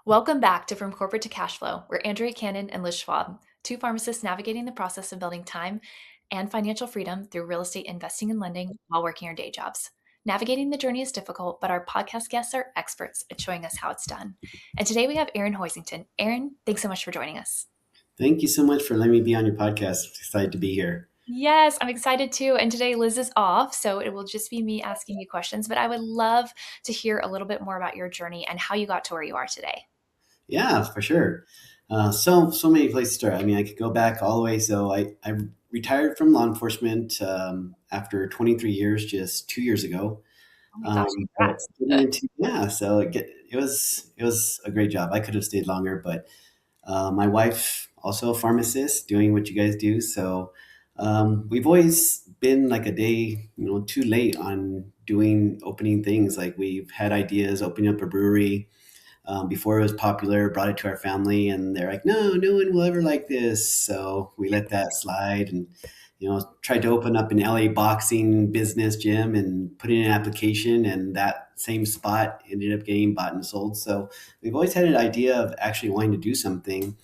Welcome back to From Corporate to Cash Flow, where Andrea Cannon and Liz Schwab, two pharmacists navigating the process of building time and financial freedom through real estate investing and lending while working our day jobs. Navigating the journey is difficult, but our podcast guests are experts at showing us how it's done. And today we have Aaron Hoisington. Aaron, thanks so much for joining us. Thank you so much for letting me be on your podcast. Excited to be here. Yes, I'm excited too. And today Liz is off, so it will just be me asking you questions, but I would love to hear a little bit more about your journey and how you got to where you are today. Yeah, for sure. So many places to start. I mean, I could go back all the way. So I retired from law enforcement after 23 years, just 2 years ago. Oh my gosh, But congrats. so it was a great job. I could have stayed longer, but my wife also a pharmacist, doing what you guys do. So we've always been like a day, too late on doing opening things. Like we've had ideas, opening up a brewery before it was popular, brought it to our family, and they're like, no one will ever like this. So we let that slide and, tried to open up an LA boxing business gym and put in an application, and that same spot ended up getting bought and sold. So we've always had an idea of actually wanting to do something.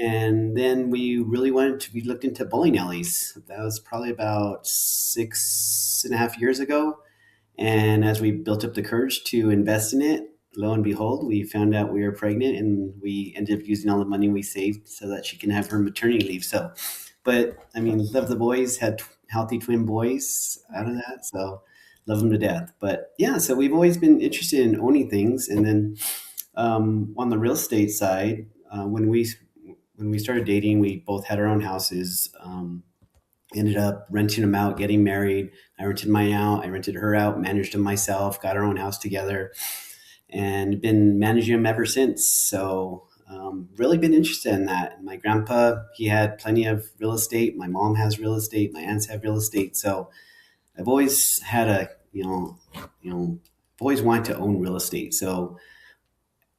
And then we looked into bowling alleys. That was probably about 6.5 years ago. And as we built up the courage to invest in it, lo and behold, we found out we were pregnant, and we ended up using all the money we saved so that she can have her maternity leave. So, but I mean, love the boys, had healthy twin boys out of that. So love them to death. But yeah, so we've always been interested in owning things. And then on the real estate side, when we started dating, we both had our own houses. Ended up renting them out, getting married. I rented mine out. I rented her out, managed them myself, got our own house together, and been managing them ever since. So, really been interested in that. My grandpa, he had plenty of real estate. My mom has real estate. My aunts have real estate. So, I've always had I've always wanted to own real estate. So,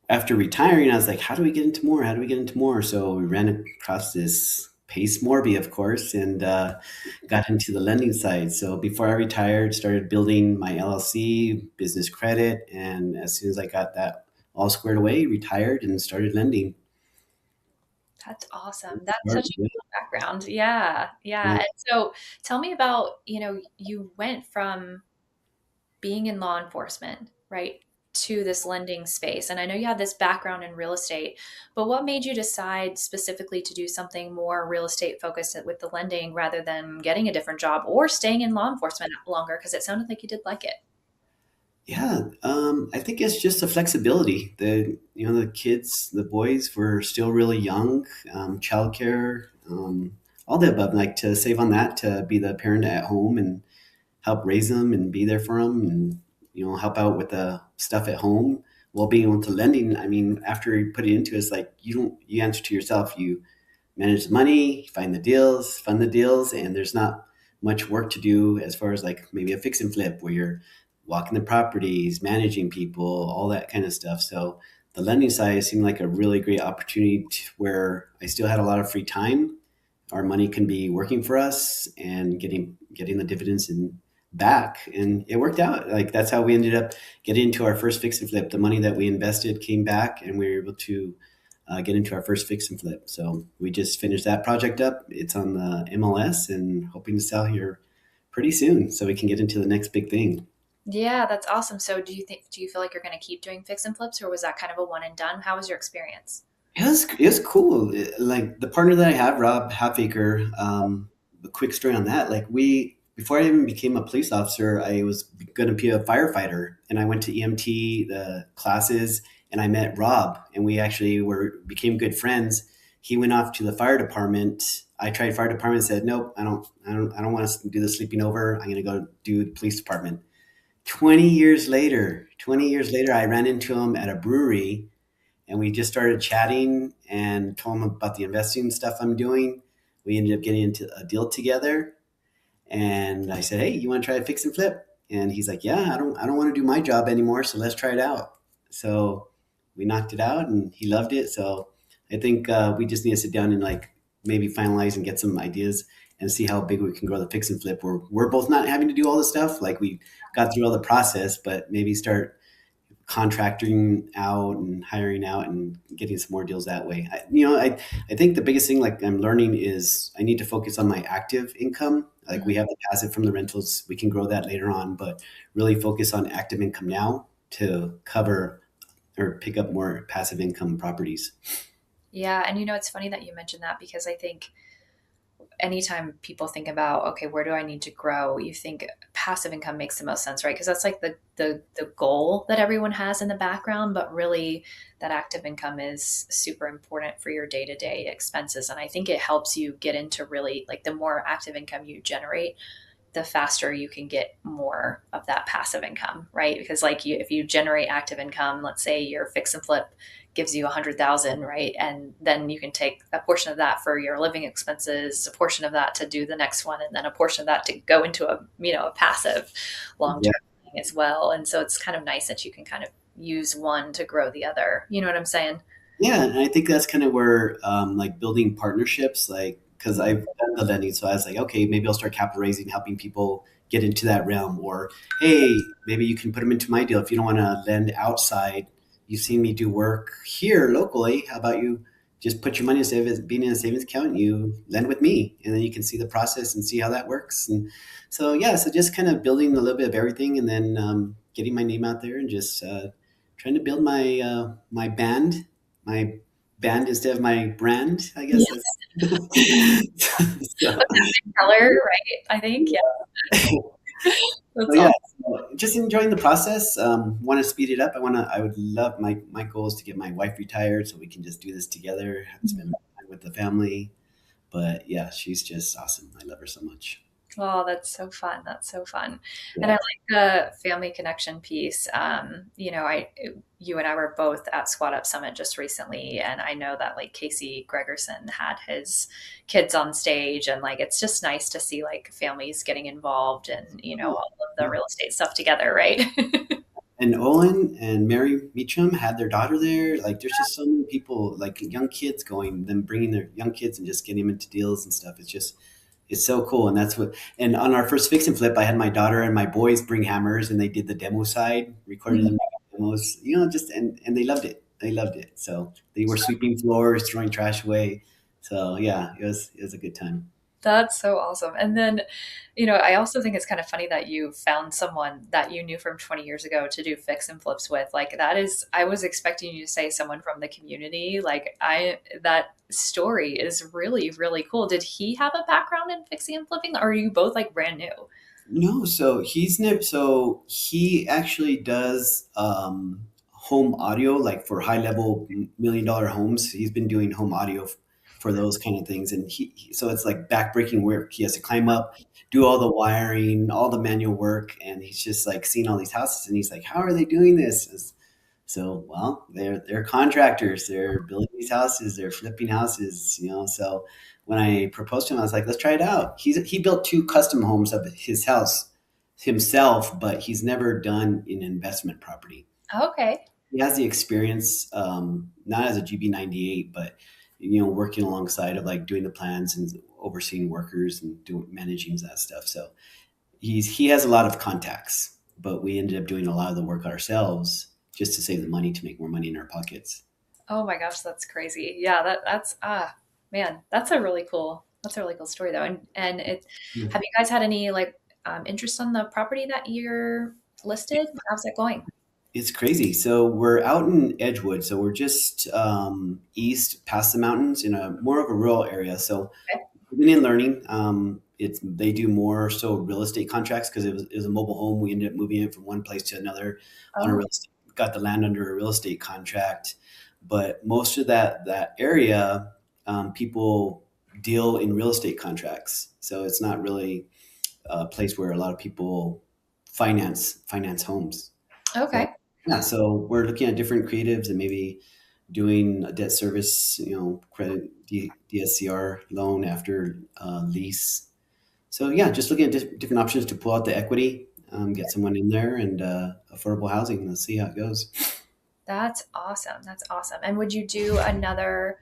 after retiring, I was like, how do we get into more? How do we get into more? So we ran across this Pace Morby, of course, and got into the lending side. So before I retired, started building my LLC, business credit, and as soon as I got that all squared away, retired and started lending. That's awesome. That's such a cool background. Yeah, yeah. Yeah. And so tell me about, you went from being in law enforcement, right, to this lending space. And I know you have this background in real estate, but what made you decide specifically to do something more real estate focused with the lending rather than getting a different job or staying in law enforcement longer? Because it sounded like you did like it. Yeah, I think it's just the flexibility. The kids, the boys were still really young, childcare, all the above. Like to save on that, to be the parent at home and help raise them and be there for them, and help out with the stuff at home while being able to lending. I mean, after you put it into it, it's like you answer to yourself. You manage the money, find the deals, fund the deals, and there's not much work to do as far as like maybe a fix and flip where you're walking the properties, managing people, all that kind of stuff. So the lending side seemed like a really great opportunity where I still had a lot of free time. Our money can be working for us and getting the dividends in back, and it worked out. Like that's how we ended up getting into our first fix and flip. The money that we invested came back, and we were able to get into our first fix and flip. So we just finished that project up. It's on the MLS and hoping to sell here pretty soon, so we can get into the next big thing. Yeah, that's awesome. So do you feel like you're going to keep doing fix and flips or was that kind of a one and done? How was your experience? It was cool. Like the partner that I have, Rob Halfaker. A quick story on that. Like we, before I even became a police officer, I was going to be a firefighter, and I went to EMT the classes, and I met Rob, and we actually became good friends. He went off to the fire department. I tried fire department, said nope, I don't want to do the sleeping over. I'm going to go do the police department. 20 years later, I ran into him at a brewery, and we just started chatting and told him about the investing stuff I'm doing. We ended up getting into a deal together, and I said, "Hey, you want to try a fix and flip?" And he's like, "Yeah, I don't want to do my job anymore, so let's try it out." So we knocked it out, and he loved it. So I think we just need to sit down and like maybe finalize and get some ideas and see how big we can grow the fix and flip. We're both not having to do all the stuff. Like we got through all the process, but maybe start contracting out and hiring out and getting some more deals that way. I think the biggest thing like I'm learning is I need to focus on my active income. Like we Mhm. have the passive from the rentals, we can grow that later on, but really focus on active income now to cover or pick up more passive income properties. Yeah, and it's funny that you mentioned that because I think anytime people think about, okay, where do I need to grow, you think passive income makes the most sense, right? Because that's like the goal that everyone has in the background, but really that active income is super important for your day-to-day expenses. And I think it helps you get into really like the more active income you generate, the faster you can get more of that passive income, right? Because like if you generate active income, let's say your fix and flip gives you 100,000, right? And then you can take a portion of that for your living expenses, a portion of that to do the next one, and then a portion of that to go into a passive Yeah. long-term thing as well. And so it's kind of nice that you can kind of use one to grow the other. You know what I'm saying? Yeah, and I think that's kind of where like building partnerships, like because I've done the lending, so I was like, okay, maybe I'll start capital raising, helping people get into that realm, or hey, maybe you can put them into my deal if you don't want to lend outside. You've seen me do work here locally. How about you just put your money in savings, being in a savings account, and you lend with me, and then you can see the process and see how that works. And so yeah, so just kind of building a little bit of everything, and then getting my name out there, and just trying to build my band instead of my brand, I guess. Yes. That's With so, that big color, right? I think. Yeah. so That's yeah, all. so just enjoying the process. Want to speed it up. I would love my goal is to get my wife retired so we can just do this together, spend more time with the family. But yeah, she's just awesome. I love her so much. Oh, that's so fun. That's so fun. And I Yeah. like the family connection piece. You and I were both at Squat Up Summit just recently, and I know that like Casey Gregerson had his kids on stage, and like it's just nice to see like families getting involved and all of the Yeah. real estate stuff together, right? And Owen and Mary Meacham had their daughter there. Like, there's just so many people, like young kids going, them bringing their young kids and just getting them into deals and stuff. It's so cool. And that's what, and on our first fix and flip, I had my daughter and my boys bring hammers and they did the demo side, recorded them demos, just, and they loved it. They loved it. So they were sweeping floors, throwing trash away. So yeah, it was a good time. That's so awesome. And then, I also think it's kind of funny that you found someone that you knew from 20 years ago to do fix and flips with. Like that is, I was expecting you to say someone from the community. That story is really, really cool. Did he have a background in fixing and flipping? Or are you both like brand new? No, so he's never. So he actually does home audio, like for high level $1 million homes. He's been doing home audio for those kind of things, and so it's like backbreaking work. He has to climb up, do all the wiring, all the manual work, and he's just like seeing all these houses, and he's like, "How are they doing this?" So, well, they're contractors. They're building these houses. They're flipping houses. So when I proposed to him, I was like, "Let's try it out." He built two custom homes of his house himself, but he's never done an investment property. Okay. He has the experience, not as a GB98, but working alongside of like doing the plans and overseeing workers and doing managing that stuff. So he has a lot of contacts, but we ended up doing a lot of the work ourselves just to save the money to make more money in our pockets. Oh my gosh, that's crazy. Yeah, that's man, that's a really cool story though. And Yeah. have you guys had any like interest on the property that you're listed? How's that going? It's crazy. So we're out in Edgewood. So we're just east past the mountains in a more of a rural area. So Okay. we've been in learning. They do more so real estate contracts because it was a mobile home. We ended up moving it from one place to another on a Oh, real estate, got the land under a real estate contract. But most of that area, people deal in real estate contracts. So it's not really a place where a lot of people finance homes. So okay. yeah, so we're looking at different creatives and maybe doing a debt service, credit DSCR loan after lease. So yeah, just looking at different options to pull out the equity, get someone in there, and affordable housing. Let's see how it goes. That's awesome. That's awesome. And would you do another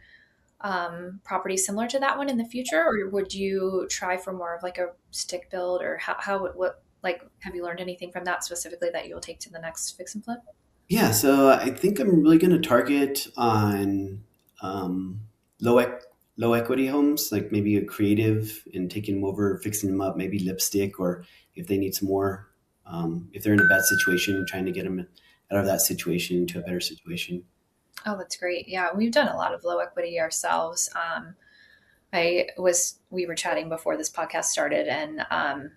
property similar to that one in the future, or would you try for more of like a stick build, or what like have you learned anything from that specifically that you'll take to the next fix and flip? Yeah, so I think I'm really going to target on um, low ec- low equity homes, like maybe a creative and taking them over, fixing them up, maybe lipstick, or if they need some more, if they're in a bad situation, trying to get them out of that situation into a better situation. Oh, that's great. Yeah, we've done a lot of low equity ourselves. We were chatting before this podcast started, and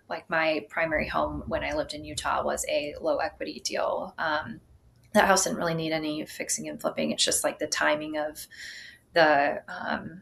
like my primary home when I lived in Utah was a low equity deal. That house didn't really need any fixing and flipping. It's just like the timing of the um,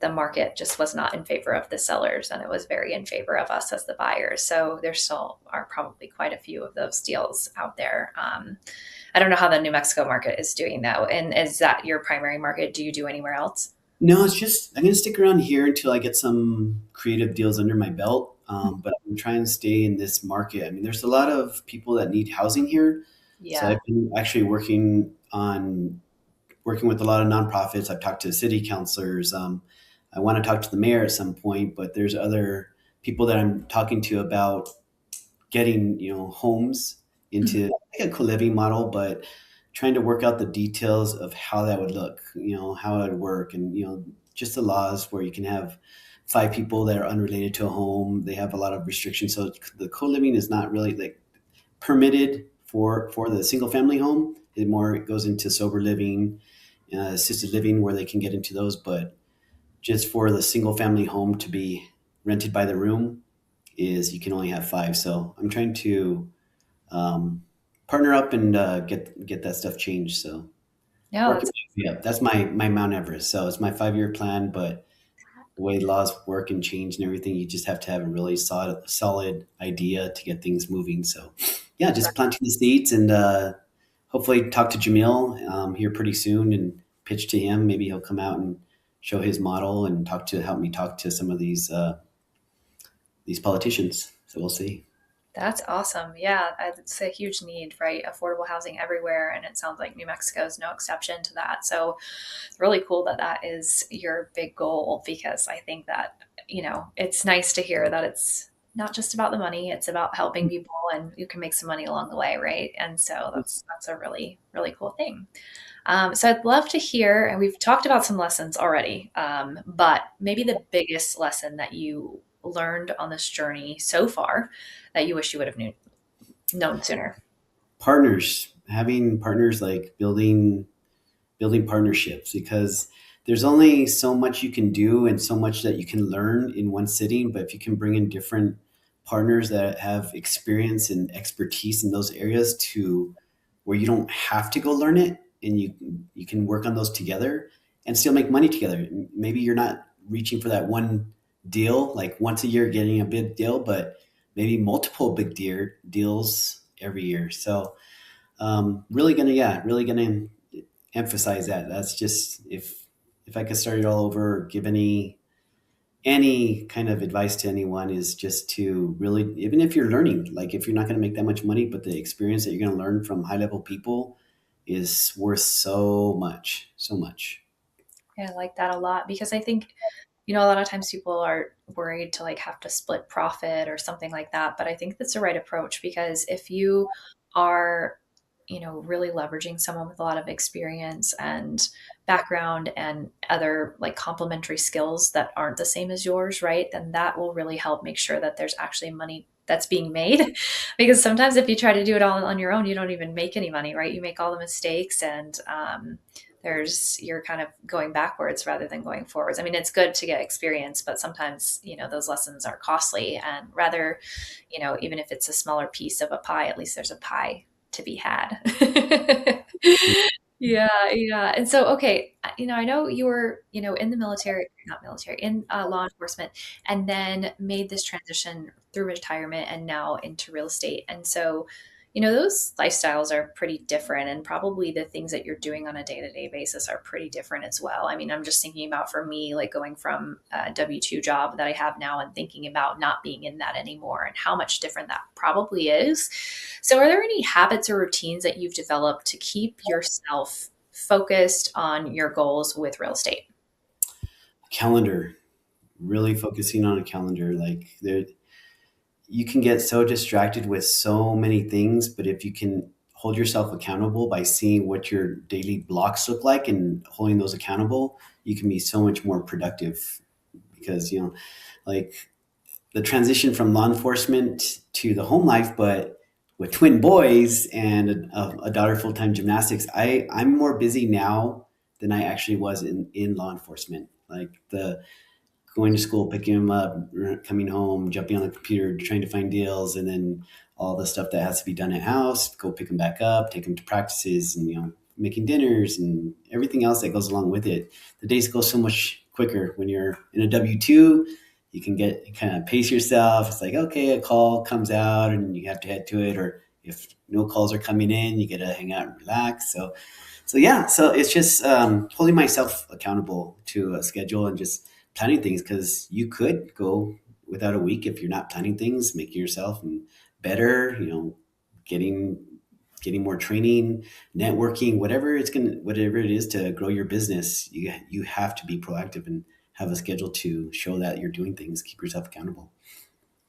the market just was not in favor of the sellers, and it was very in favor of us as the buyers. So there still are probably quite a few of those deals out there. I don't know how the New Mexico market is doing though. And is that your primary market? Do you do anywhere else? No, it's just I'm going to stick around here until I get some creative deals under my belt. But I'm trying to stay in this market. I mean, there's a lot of people that need housing here, so Yeah. I've been actually working with a lot of nonprofits. I've talked to city councilors. I want to talk to the mayor at some point, but there's other people that I'm talking to about getting homes into like a co-living model, but trying to work out the details of how that would look, how it would work, and just the laws where you can have five people that are unrelated to a home. They have a lot of restrictions, so the co-living is not really like permitted for the single family home. It goes into sober living, assisted living, where they can get into those. But just for the single family home to be rented by the room, is you can only have five. So I'm trying to um, partner up and get that stuff changed. So No, working, that's yeah, that's my Mount Everest. So it's my 5 year plan, but the way laws work and change and everything, you just have to have a really solid idea to get things moving. So yeah, just planting the seeds and hopefully talk to Jamil here pretty soon and pitch to him. Maybe he'll come out and show his model and help me talk to some of these politicians. So we'll see. that's awesome. Yeah, it's a huge need, right? Affordable housing everywhere, and it sounds like New Mexico is no exception to that. So it's really cool that that is your big goal because I think that, it's nice to hear that it's not just about the money, it's about helping people and you can make some money along the way, right? And so that's a really, really cool thing. So I'd love to hear, and we've talked about some lessons already, but maybe the biggest lesson that you learned on this journey so far that you wish you would have known sooner. Partners, having partners, like building partnerships, because there's only so much you can do and so much that you can learn in one sitting. But if you can bring in different partners that have experience and expertise in those areas to where you don't have to go learn it, and you can work on those together and still make money together. Maybe you're not reaching for that one deal, like once a year getting a big deal, but maybe multiple deals every year. So really gonna emphasize that. That's just if I could start it all over, give any kind of advice to anyone, is just to really, even if you're learning, like if you're not going to make that much money, but the experience that you're going to learn from high level people is worth so much, so much. Yeah, I like that a lot because I think, a lot of times people are worried to like have to split profit or something like that. But I think that's the right approach because if you are, really leveraging someone with a lot of experience and background and other like complementary skills that aren't the same as yours, right? Then that will really help make sure that there's actually money that's being made. Because sometimes if you try to do it all on your own, you don't even make any money, right? You make all the mistakes and, you're kind of going backwards rather than going forwards. I mean, it's good to get experience, but sometimes, those lessons are costly and rather, even if it's a smaller piece of a pie, at least there's a pie to be had. Yeah, yeah. And so, okay, I know you were, in the military, not military, in law enforcement, and then made this transition through retirement and now into real estate. And so, those lifestyles are pretty different, and probably the things that you're doing on a day-to-day basis are pretty different as well. I mean, I'm just thinking about for me, like going from a W-2 job that I have now and thinking about not being in that anymore and how much different that probably is. So, are there any habits or routines that you've developed to keep yourself focused on your goals with real estate? Calendar, really focusing on a calendar. Like there, you can get so distracted with so many things, but if you can hold yourself accountable by seeing what your daily blocks look like and holding those accountable, you can be so much more productive because, like the transition from law enforcement to the home life, but with twin boys and a daughter full time gymnastics, I'm more busy now than I actually was in law enforcement. Like the going to school, picking them up, coming home, jumping on the computer, trying to find deals, and then all the stuff that has to be done at house, go pick them back up, take them to practices, and making dinners and everything else that goes along with it. The days go so much quicker when you're in a W-2. You can get kind of pace yourself. It's like, okay, a call comes out and you have to head to it, or if no calls are coming in, you get to hang out and relax. So yeah, so it's just holding myself accountable to a schedule and just planning things, because you could go without a week if you're not planning things, making yourself better, getting more training, networking, whatever it is to grow your business. You have to be proactive and have a schedule to show that you're doing things, keep yourself accountable.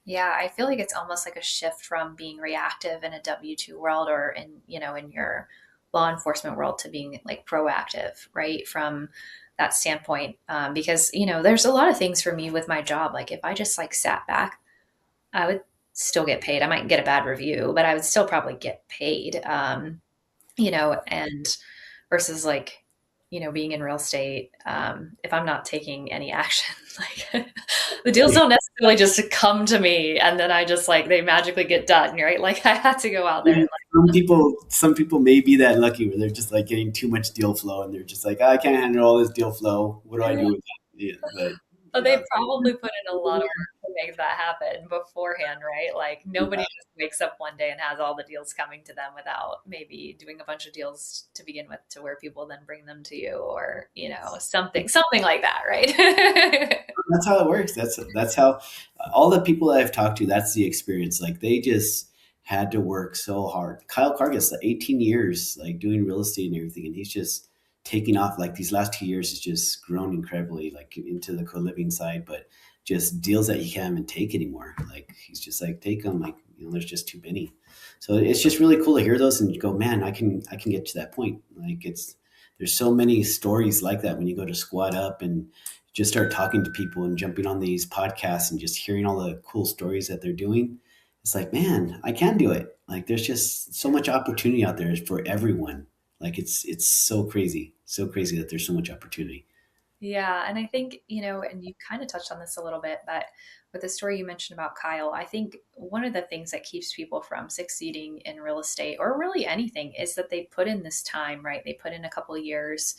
Yeah, I feel like it's almost like a shift from being reactive in a W-2 world or in your law enforcement world to being like proactive, right? From that standpoint. Because, there's a lot of things for me with my job. Like if I just like sat back, I would still get paid. I might get a bad review, but I would still probably get paid. And versus like, being in real estate, if I'm not taking any action, like the deals don't necessarily just come to me and then I just like they magically get done, right? Like I had to go out there Yeah, and some people may be that lucky where they're just like getting too much deal flow and they're just like, I can't handle all this deal flow. What do I like do with that? Yeah, but but yeah, they probably put in a lot of work to make that happen beforehand, right? Like nobody yeah. just wakes up one day and has all the deals coming to them without maybe doing a bunch of deals to begin with to where people then bring them to you or, something like that, right? That's how it works. That's how all the people that I've talked to. That's the experience. Like they just had to work so hard. Kyle Cargis, 18 years, like doing real estate and everything, and he's just taking off. Like these last 2 years, has just grown incredibly, like into the co living side, but just deals that he can't even take anymore. Like he's just like take them. Like there's just too many. So it's just really cool to hear those and go, man, I can get to that point. Like there's so many stories like that when you go to Squad Up and just start talking to people and jumping on these podcasts and just hearing all the cool stories that they're doing. It's like, man, I can do it. Like there's just so much opportunity out there for everyone. Like it's so crazy that there's so much opportunity. Yeah, and I think, and you kind of touched on this a little bit, but with the story you mentioned about Kyle, I think one of the things that keeps people from succeeding in real estate or really anything is that they put in this time, right? They put in a couple of years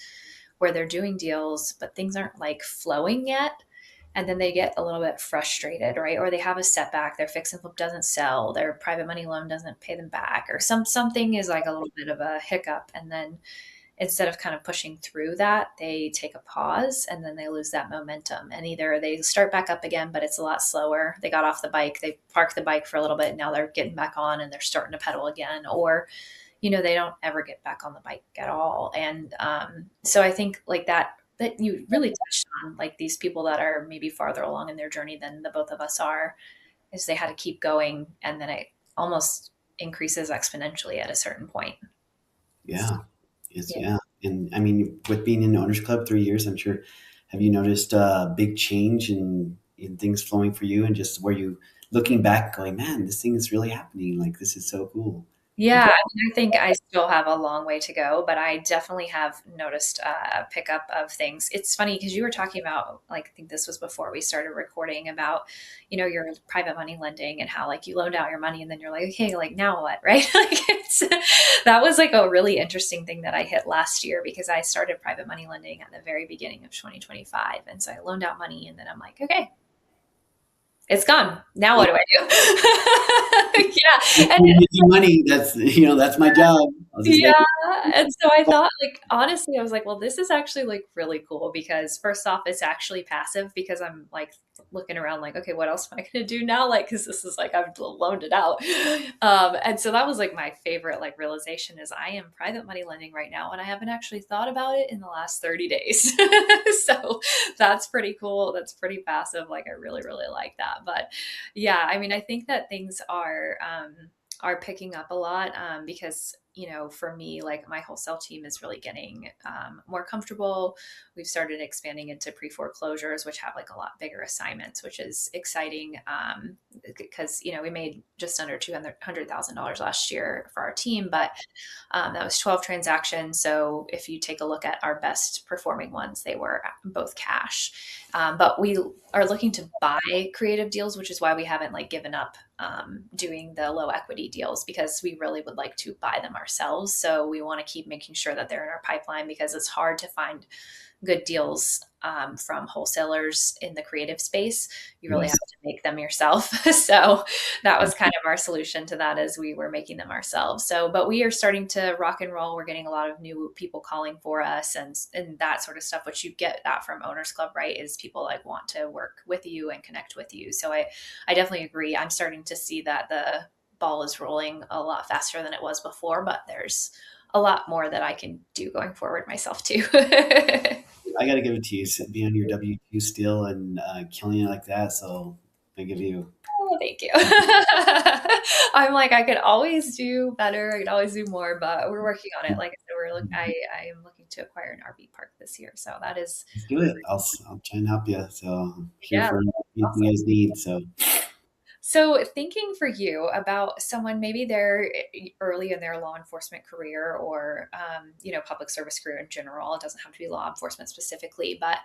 where they're doing deals, but things aren't like flowing yet. And then they get a little bit frustrated, right? Or they have a setback, their fix and flip doesn't sell, their private money loan doesn't pay them back, or something is like a little bit of a hiccup. And then instead of kind of pushing through that, they take a pause and then they lose that momentum. And either they start back up again, but it's a lot slower. They got off the bike, they parked the bike for a little bit, and now they're getting back on and they're starting to pedal again. Or, they don't ever get back on the bike at all. And so I think like that you really touched on, like these people that are maybe farther along in their journey than the both of us are, is they had to keep going and then it almost increases exponentially at a certain point. Yeah. It's Yeah. yeah. And I mean, with being in the owners club 3 years, I'm sure, have you noticed a big change in things flowing for you and just where you looking back going, man, this thing is really happening. Like this is so cool. Yeah, Like, I mean, I think I still have a long way to go, but I definitely have noticed a pickup of things. It's funny because you were talking about, like, I think this was before we started recording about, your private money lending and how, like, you loaned out your money and then you're like, okay, like, now what, right? Like, that was like a really interesting thing that I hit last year because I started private money lending at the very beginning of 2025. And so I loaned out money and then I'm like, okay, it's gone. Now what do I do? Yeah. And making money. That's my job. I'll just yeah, make and so I thought, like, honestly, I was like, well, this is actually like really cool because first off, it's actually passive because I'm like looking around like, okay, what else am I going to do now? Like, because this is like I've loaned it out, and so that was like my favorite like realization is I am private money lending right now, and I haven't actually thought about it in the last 30 days. So that's pretty cool. That's pretty passive. Like, I really really like that. But yeah, I mean, I think that things are picking up a lot because for me, like my wholesale team is really getting more comfortable. We've started expanding into pre-foreclosures, which have like a lot bigger assignments, which is exciting, because we made just under $200,000 last year for our team, but that was 12 transactions. So if you take a look at our best performing ones, they were both cash. But we are looking to buy creative deals, which is why we haven't like given up doing the low equity deals, because we really would like to buy them ourselves. So we want to keep making sure that they're in our pipeline, because it's hard to find good deals from wholesalers in the creative space. You really have Yes. to make them yourself. So that was kind of our solution to that, as we were making them ourselves. So, but we are starting to rock and roll. We're getting a lot of new people calling for us, and that sort of stuff, which you get that from Owners Club, right? Is people like want to work with you and connect with you. So I definitely agree. I'm starting to see that the ball is rolling a lot faster than it was before, but there's a lot more that I can do going forward myself too. I got to give it to you. Be on your W-2 still and killing it like that. So I give you. Oh, thank you. I'm like, I could always do better. I could always do more, but we're working on it. Like I said, I am looking to acquire an RV park this year. So that is, Let's do it. I'll try and help you. So I'm here yeah, for anything you awesome. guys need. So So thinking for you about someone, maybe they're early in their law enforcement career, or, public service career in general. It doesn't have to be law enforcement specifically, but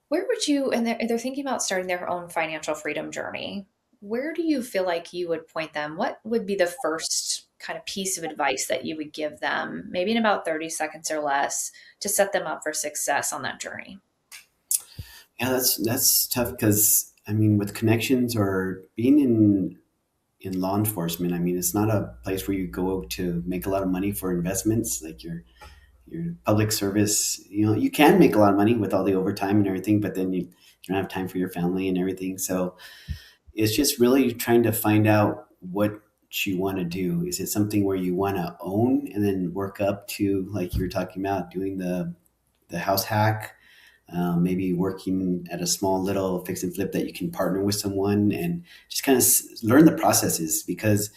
where would you, and they're thinking about starting their own financial freedom journey. Where do you feel like you would point them? What would be the first kind of piece of advice that you would give them, maybe in about 30 seconds or less, to set them up for success on that journey? yeah, that's tough because I mean, with connections or being in law enforcement, I mean, it's not a place where you go to make a lot of money for investments. Like your public service, you can make a lot of money with all the overtime and everything, but then you don't have time for your family and everything. So it's just really trying to find out what you want to do. Is it something where you want to own and then work up to, like you were talking about, doing the house hack, maybe working at a small little fix and flip that you can partner with someone and just kind of learn the processes? Because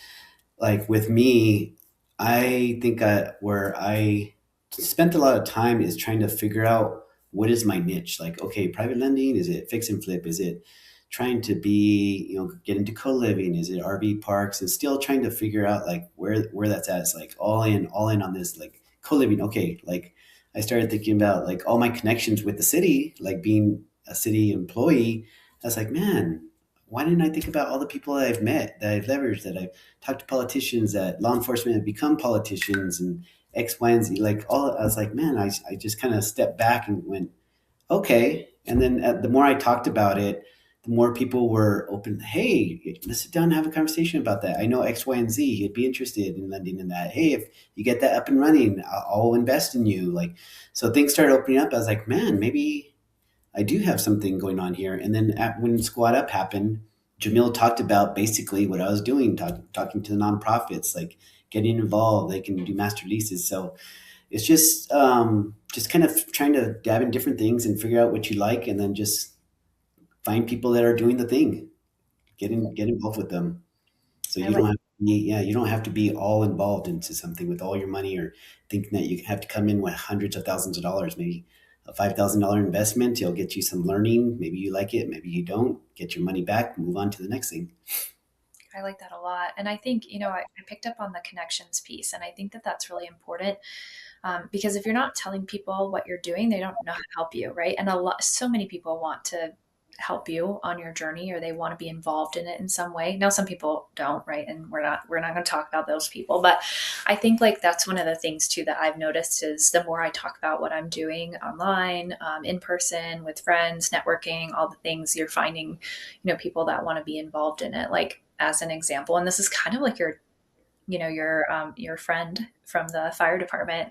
like with me, I think where I spent a lot of time is trying to figure out what is my niche. Like, okay, private lending, is it fix and flip? Is it trying to be, get into co-living? Is it RV parks? And still trying to figure out like where that's at. It's like all in on this like co-living. Okay, like I started thinking about like all my connections with the city, like being a city employee. I was like, man, why didn't I think about all the people that I've met, that I've leveraged, that I've talked to politicians, that law enforcement have become politicians and X, Y, and Z. Like all, I was like, man, I just kind of stepped back and went, okay. And then the more I talked about it, the more people were open. Hey, let's sit down and have a conversation about that. I know X, Y, and Z. You'd be interested in lending in that. Hey, if you get that up and running, I'll invest in you. Like, so things started opening up. I was like, man, maybe I do have something going on here. And then when Squad Up happened, Jamil talked about basically what I was doing, talking to the nonprofits, like getting involved. They can do master leases. So it's just kind of trying to dab in different things and figure out what you like, and then just find people that are doing the thing. Get involved with them. So I you like don't have to be, yeah, you don't have to be all involved into something with all your money, or thinking that you have to come in with hundreds of thousands of dollars. Maybe a $5,000 investment, it'll get you some learning. Maybe you like it, maybe you don't. Get your money back, move on to the next thing. I like that a lot. And I think, I picked up on the connections piece, and I think that that's really important, because if you're not telling people what you're doing, they don't know how to help you, right? And so many people want to help you on your journey, or they want to be involved in it in some way. Now, some people don't, right? And we're not going to talk about those people, but I think like that's one of the things too that I've noticed is the more I talk about what I'm doing online, in person, with friends, networking, all the things, you're finding, people that want to be involved in it. Like as an example, and this is kind of like your friend from the fire department.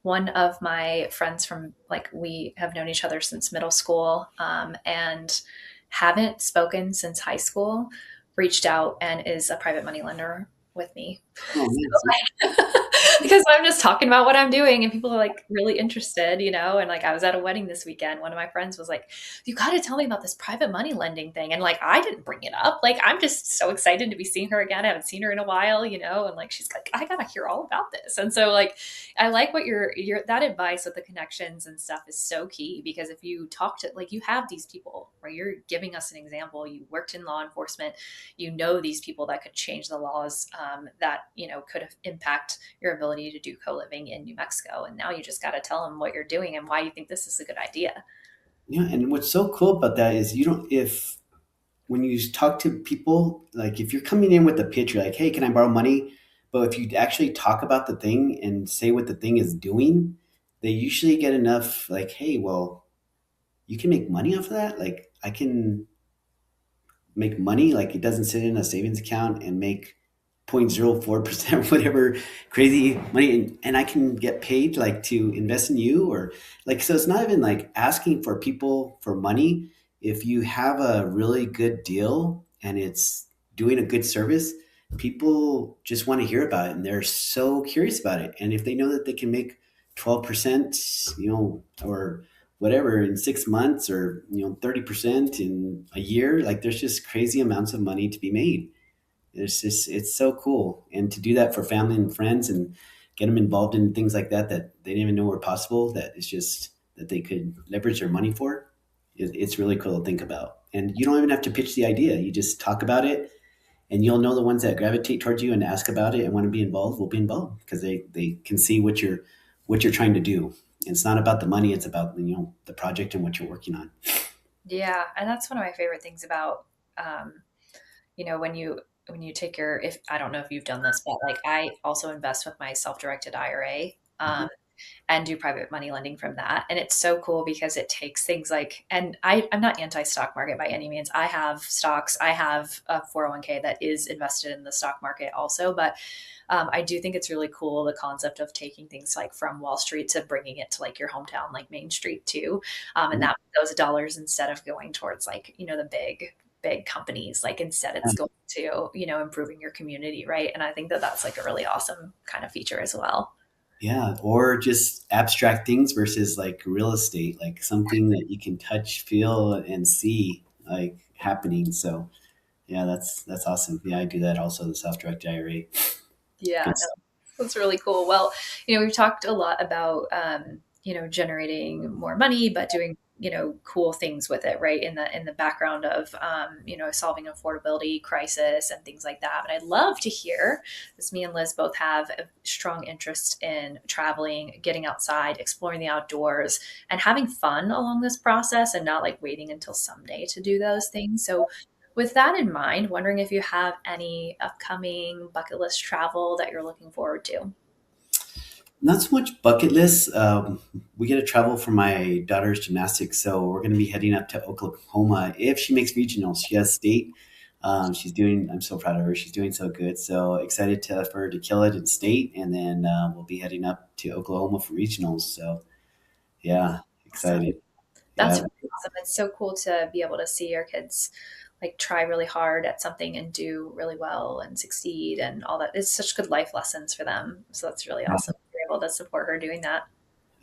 One of my friends from, like, we have known each other since middle school, and haven't spoken since high school, reached out and is a private money lender with me. Oh, nice. Because I'm just talking about what I'm doing and people are like really interested, and like I was at a wedding this weekend. One of my friends was like, "You got to tell me about this private money lending thing." And like I didn't bring it up. Like I'm just so excited to be seeing her again. I haven't seen her in a while, and like she's like, "I got to hear all about this." And so like I like what your that advice with the connections and stuff is so key, because if you talk to, like, you have these people, right? You're giving us an example. You worked in law enforcement, these people that could change the laws, that could impact your ability to do co-living in New Mexico. And now you just got to tell them what you're doing and why you think this is a good idea. Yeah, and what's so cool about that is you don't if when you talk to people, like if you're coming in with a pitch, you're like, "Hey, can I borrow money?" But if you actually talk about the thing and say what the thing is doing, they usually get enough like, "Hey, well, you can make money off of that. Like I can make money. Like it doesn't sit in a savings account and make 0.04% whatever crazy money, and I can get paid like to invest in you, or like, so it's not even like asking for people for money. If you have a really good deal and it's doing a good service, people just want to hear about it and they're so curious about it. And if they know that they can make 12%, or whatever in 6 months, or 30% in a year, like there's just crazy amounts of money to be made. It's so cool, and to do that for family and friends and get them involved in things like that that they didn't even know were possible, that it's just that they could leverage their money for. It's really cool to think about, and you don't even have to pitch the idea. You just talk about it, and you'll know the ones that gravitate towards you and ask about it and want to be involved will be involved because they can see what you're trying to do. And it's not about the money; it's about the project and what you're working on. Yeah, and that's one of my favorite things about, um, when you take your, if I don't know if you've done this, but like I also invest with my self-directed IRA. Mhm. And do private money lending from that. And it's so cool because it takes things like, and I'm not anti stock market by any means. I have stocks, I have a 401k that is invested in the stock market also. But I do think it's really cool, the concept of taking things like from Wall Street to bringing it to like your hometown, like Main Street too. And Mhm. that those dollars, instead of going towards like, the big companies, like instead it's going to, improving your community. Right. And I think that that's like a really awesome kind of feature as well. Yeah, or just abstract things versus like real estate, like something that you can touch, feel, and see like happening. So yeah, that's awesome. Yeah, I do that also, the self-directed IRA. Yeah, Good. no, that's really cool. Well, we've talked a lot about, generating more money, but doing, cool things with it, right? In the background of, solving affordability crisis and things like that. But I'd love to hear, because me and Liz both have a strong interest in traveling, getting outside, exploring the outdoors, and having fun along this process, and not like waiting until someday to do those things. So with that in mind, wondering if you have any upcoming bucket list travel that you're looking forward to. Not so much bucket list. We get to travel for my daughter's gymnastics, so we're going to be heading up to Oklahoma if she makes regionals. She has state. She's doing. I'm so proud of her. She's doing so good. So excited for her to kill it in state, and then we'll be heading up to Oklahoma for regionals. So yeah, Awesome. excited. That's Yeah, really awesome. It's so cool to be able to see your kids like try really hard at something and do really well and succeed and all that. It's such good life lessons for them. So that's really awesome. You're able to support her doing that.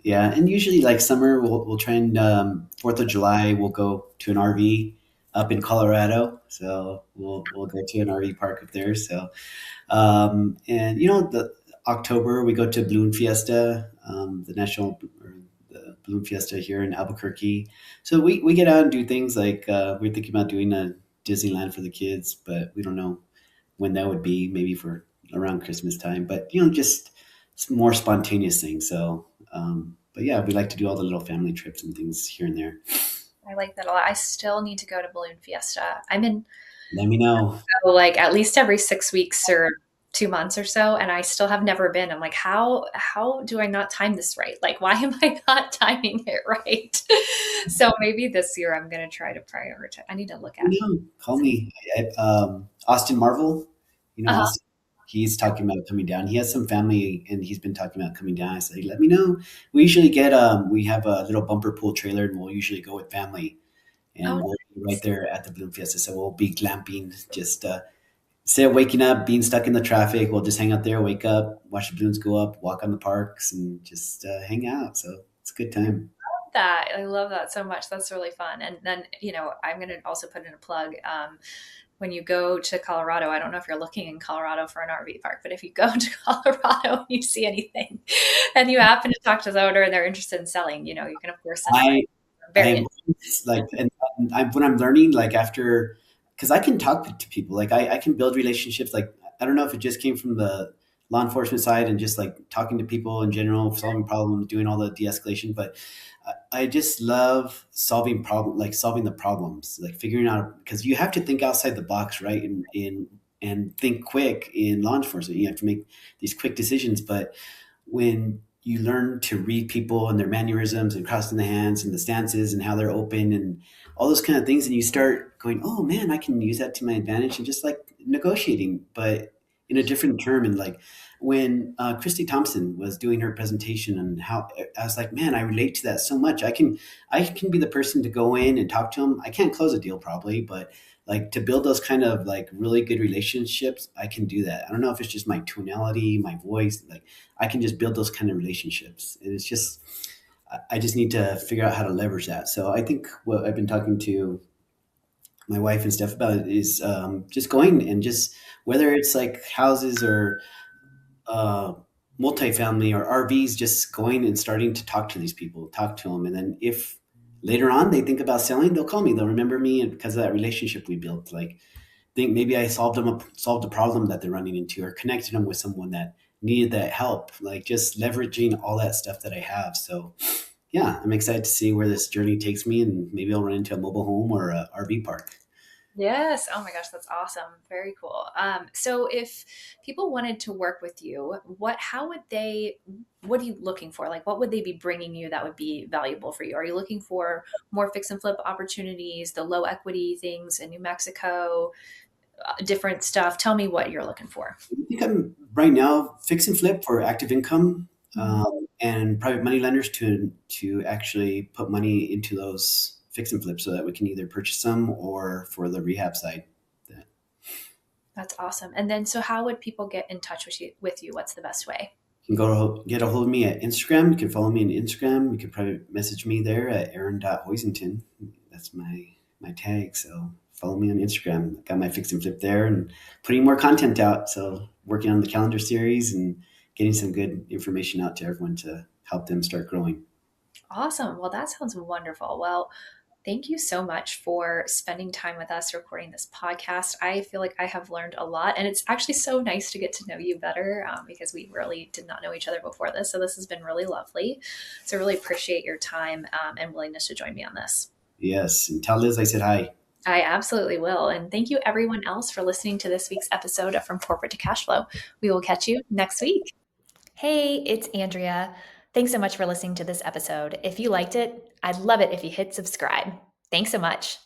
yeah, and usually like summer, we'll try and 4th of July we'll go to an RV up in Colorado. So we'll go to an RV park up there. So and the October we go to Balloon Fiesta, the national or the Balloon Fiesta here in Albuquerque. So we get out and do things like we're thinking about doing a Disneyland for the kids, but we don't know when that would be. Maybe for around Christmas time, but just some more spontaneous things. So, but yeah, we like to do all the little family trips and things here and there. I like that a lot. I still need to go to Balloon Fiesta. I'm in Let me know. like at least every 6 weeks or 2 months or so, and I still have never been. I'm like, how do I not time this right? Like, why am I not timing it right? So maybe this year I'm gonna try to prioritize. I need to look Let at. me know. Call me. Austin Marvel. Uh-huh. Austin. He's talking about coming down. He has some family, and he's been talking about coming down. I say, let me know. We usually we have a little bumper pool trailer, and we'll usually go with family, Oh, and we'll be right nice. there at the Bloom Fiesta. So we'll be glamping, just instead of waking up, being stuck in the traffic, we'll just hang out there, wake up, watch the balloons go up, walk on the parks, and just hang out. So it's a good time. That I love that so much. That's really fun. And then, I'm going to also put in a plug. When you go to Colorado, I don't know if you're looking in Colorado for an RV park, but if you go to Colorado and you see anything and you happen to talk to the owner and they're interested in selling, you can of course send them my I very I'm interested. like, and when I'm learning, like after, because I can talk to people, like I can build relationships. Like I don't know if it just came from the law enforcement side and just like talking to people in general, solving problems, doing all the de-escalation, but I just love solving the problems, like figuring out because you have to think outside the box, right? And think quick in law enforcement. You have to make these quick decisions, but when you learn to read people and their mannerisms and crossing the hands and the stances and how they're open and all those kind of things, and you start going, oh man, I can use that to my advantage, and just like negotiating, but in a different term. And like when Christy Thompson was doing her presentation and how I was like, man, I relate to that so much. I can be the person to go in and talk to them. I can't close a deal probably, but like to build those kind of like really good relationships, I can do that. I don't know if it's just my tonality, my voice, like I can just build those kind of relationships. And it's just, I just need to figure out how to leverage that. So I think what I've been talking to my wife and stuff about is just going and just whether it's like houses or uh, multifamily or RVs, just going and starting to talk to these people, talk to them. And then if later on they think about selling, they'll call me. They'll remember me, and because of that relationship we built, like think maybe I solved a problem that they're running into, or connected them with someone that needed that help. Like just leveraging all that stuff that I have. So yeah, I'm excited to see where this journey takes me, and maybe I'll run into a mobile home or a RV park. Yes. Oh my gosh, that's awesome. Very cool. So if people wanted to work with you, what are you looking for? Like, what would they be bringing you that would be valuable for you? Are you looking for more fix and flip opportunities, the low equity things in New Mexico, different stuff? Tell me what you're looking for. I think I'm right now fix and flip for active income, Mhm. and private money lenders to actually put money into those fix and flips so that we can either purchase them or for the rehab side. That That's awesome. And then, so how would people get in touch with you? What's the best way? you can go get a hold of me at Instagram. You can follow me on Instagram. You can probably message me there at Aaron.Hoisington. That's my tag. So follow me on Instagram. Got my fix and flip there and putting more content out. So working on the calendar series and getting some good information out to everyone to help them start growing. Awesome. Well, that sounds wonderful. Well, thank you so much for spending time with us recording this podcast. I feel like I have learned a lot, and it's actually so nice to get to know you better because we really did not know each other before this. So, this has been really lovely. So, really appreciate your time and willingness to join me on this. Yes. And tell Liz I said hi. I absolutely will. And thank you, everyone else, for listening to this week's episode of From Corporate to Cash Flow. We will catch you next week. Hey, it's Andrea. Thanks so much for listening to this episode. If you liked it, I'd love it if you hit subscribe. Thanks so much.